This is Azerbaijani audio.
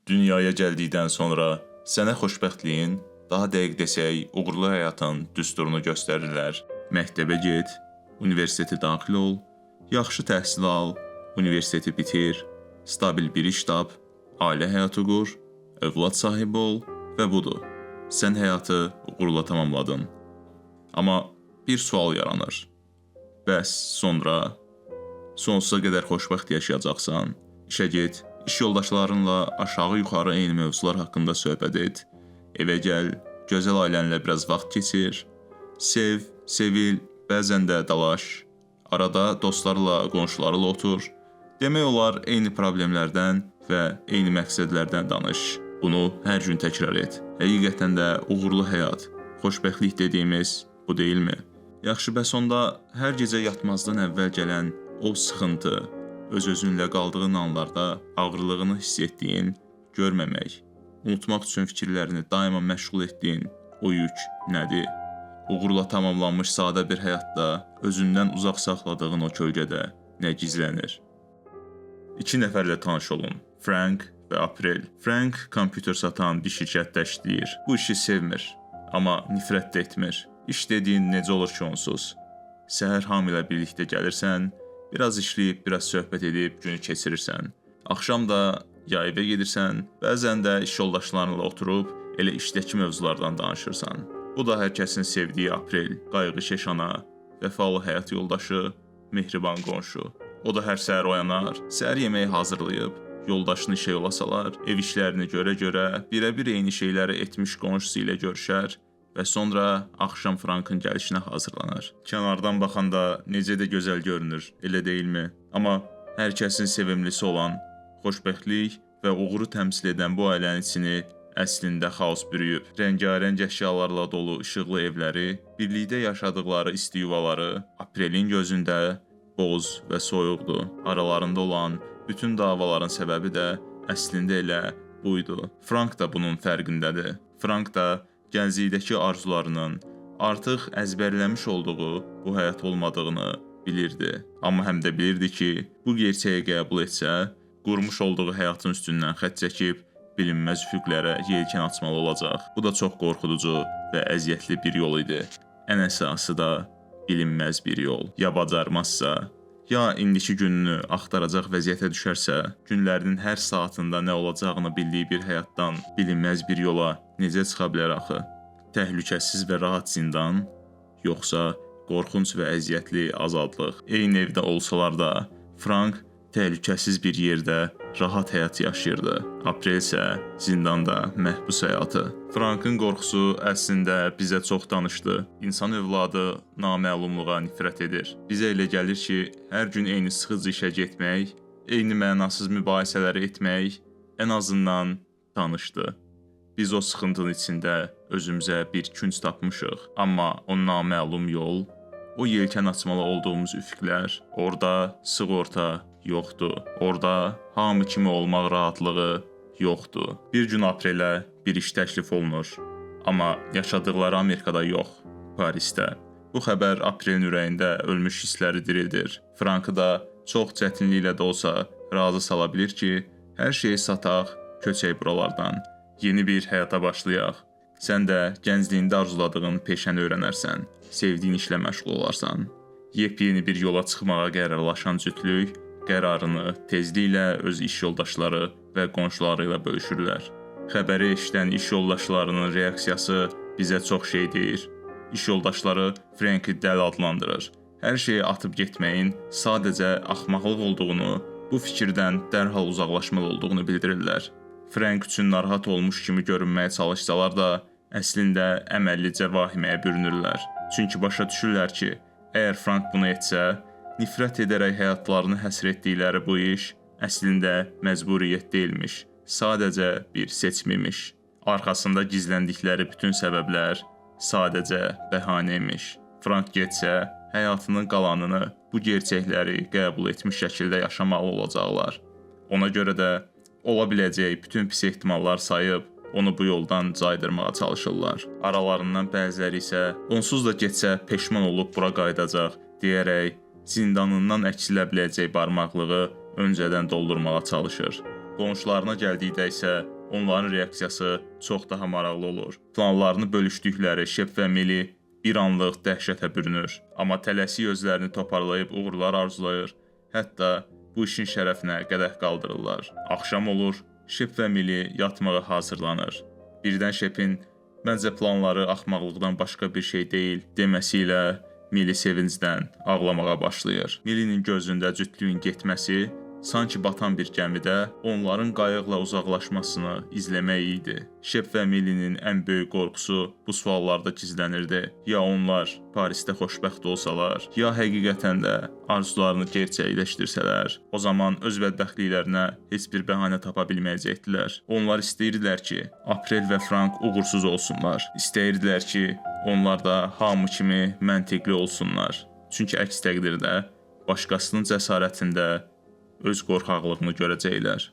Dünyaya gəldikdən sonra sənə xoşbəxtliyin, daha dəqiq desək, uğurlu həyatın düsturunu göstərirlər. Məktəbə get, universitetə daxil ol, yaxşı təhsil al, universiteti bitir, stabil bir iş tap, ailə həyatı qur, övlad sahibi ol və budur. Sən həyatı uğurla tamamladın. Amma bir sual yaranır. Bəs sonra sonsuza qədər xoşbəxt yaşayacaqsan, işə get, iş yoldaşlarınla aşağı-yuxarı eyni mövzular haqqında söhbət et, evə gəl, gözəl ailənlə biraz vaxt keçir, sev, sevil, bəzən də dalaş, arada dostlarla, qonşularla otur, demək olar eyni problemlərdən və eyni məqsədlərdən danış. Bunu hər gün təkrar et. Həqiqətən də uğurlu həyat, xoşbəxtlik dediyimiz bu deyilmi? Yaxşı, bəs onda hər gecə yatmazdan əvvəl gələn o sıxıntı, öz-özünlə qaldığın anlarda ağırlığını hiss etdiyin, görməmək, unutmaq üçün fikirlərini daima məşğul etdiyin o yük nədir? Uğurla tamamlanmış sadə bir həyatda özündən uzaq saxladığın o kölgədə nə gizlənir? İki nəfərlə tanış olun, Frank və April. Frank kompüter satan bir şirkətdə işləyir. Bu işi sevmir, amma nifrət də etmir. İş dediyin necə olur ki onsuz? Səhər hamı ilə birlikdə gəlirsən, biraz işləyib, biraz söhbət edib günü keçirirsən. Axşam da ya evə gedirsən, bəzən də iş yoldaşlarınla oturub elə işdəki mövzulardan danışırsan. Bu da hər kəsin sevdiyi April, qayğıkeş ana, vəfalı həyat yoldaşı, mehriban qonşu. O da hər səhər oyanar, səhər yeməyi hazırlayıb, yoldaşını işə yola salar, ev işlərini görə-görə, birə-bir eyni şeyləri etmiş qonşusu ilə görüşər və sonra axşam Frankın gəlişinə hazırlanır. Kənardan baxanda necə də gözəl görünür, elə deyilmi? Amma hər kəsin sevimlisi olan, xoşbəxtlik və uğuru təmsil edən bu ailənin içini əslində xaos bürüyüb. Rəngarəng əşyalarla dolu işıqlı evləri, birlikdə yaşadıkları isti yuvaları, Aprilin gözündə boz və soyuqdur. Aralarında olan bütün davaların səbəbi də əslində elə buydu. Frank da bunun fərqindədir. Frank da gənclikdəki arzularının artıq əzbərləmiş olduğu bu həyat olmadığını bilirdi. Amma həm də bilirdi ki, bu gerçəyi qəbul etsə, qurmuş olduğu həyatın üstündən xətt çəkib bilinməz üfüqlərə yelkən açmalı olacaq. Bu da çox qorxuducu və əziyyətli bir yol idi. Ən əsası da bilinməz bir yol. Ya bacarmazsa, ya indiki gününü axtaracaq vəziyyətə düşərsə, günlərinin hər saatında nə olacağını bildiyi bir həyatdan bilinməz bir yola necə çıxa bilər axı? Təhlükəsiz və rahat zindan, yoxsa qorxunc və əziyyətli azadlıq? Eyni evdə olsalar da, Frank təhlükəsiz bir yerdə rahat həyat yaşayırdı. April isə zindanda məhbus həyatı. Frankın qorxusu əslində bizə çox danışdı. İnsan övladı naməlumluğa nifrət edir. Bizə elə gəlir ki, hər gün eyni sıxıcı işə getmək, eyni mənasız mübahisələri etmək ən azından tanışdı. Biz o sıxıntının içində özümüzə bir künc tapmışıq. Amma o naməlum yol, o yelkən açmalı olduğumuz üfüqlər, orada sığorta yoxdur. Orada hamı kimi olmaq rahatlığı yoxdur. Bir gün Aprilə bir iş təklif olunur. Amma yaşadıkları Amerikada yox, Parisdə. Bu xəbər Aprilin ürəyində ölmüş hissləri dirildir. Frankı da çox çətinliklə də olsa razı sala bilir ki, hər şeyi sataq, köçək buralardan. Yeni bir həyata başlayaq. Sən də gəncliyində arzuladığın peşəni öyrənərsən, sevdiyin işlə məşğul olarsan. Yepyeni bir yola çıxmağa qərarlaşan cütlük qərarını tezliklə öz iş yoldaşları və qonşuları ilə bölüşürlər. Xəbəri eşidən iş yoldaşlarının reaksiyası bizə çox şey deyir. İş yoldaşları Franki dəli adlandırır. Hər şeyi atıb getməyin sadəcə axmaqlıq olduğunu, bu fikirdən dərhal uzaqlaşmalı olduğunu bildirirlər. Frank üçün narahat olmuş kimi görünməyə çalışsalar da, əslində əməllicə vahiməyə bürünürlər. Çünki başa düşürlər ki, əgər Frank bunu etsə, nifrət edərək həyatlarını həsr etdikləri bu iş əslində məcburiyyət deyilmiş, sadəcə bir seçim imiş. Arxasında gizləndikləri bütün səbəblər sadəcə bəhanə imiş. Frank getsə, həyatının qalanını bu gerçəkləri qəbul etmiş şəkildə yaşamalı olacaqlar. Ona görə də ola biləcək bütün pis ehtimallar sayıb, onu bu yoldan caydırmağa çalışırlar. Aralarından bəziləri isə onsuz da getsə peşman olub bura qayıdacaq deyərək zindanından əksilə biləcək barmaqlığı öncədən doldurmağa çalışır. Qonşularına gəldikdə isə onların reaksiyası çox daha maraqlı olur. Planlarını bölüşdükləri Şep və Mili bir anlıq dəhşətə bürünür, amma tələsik özlərini toparlayıb uğurlar arzulayır. Hətta bu işin şərəfinə qədəh qaldırırlar. Axşam olur, Şep və Mili yatmağa hazırlanır. Birdən Şepin "Məncə planları axmaqlıqdan başqa bir şey deyil" deməsi ilə Mili sevincdən ağlamağa başlayır. Milinin gözündə cütlüyün getməsi sanki batan bir gəmidə onların qayıqla uzaqlaşmasını izləmək idi. Şep və Milinin ən böyük qorxusu bu suallarda gizlənirdi. Ya onlar Parisdə xoşbəxt olsalar, ya həqiqətən də arzularını gerçəkləşdirsələr, o zaman öz bədbəxtliklərinə heç bir bəhanə tapa bilməyəcəkdilər. Onlar istəyirdilər ki, Aprel və Frank uğursuz olsunlar. İstəyirdilər ki, onlar da hamı kimi məntiqli olsunlar. Çünki əks təqdirdə başqasının cəsarətində öz qorxaqlığını görəcəklər.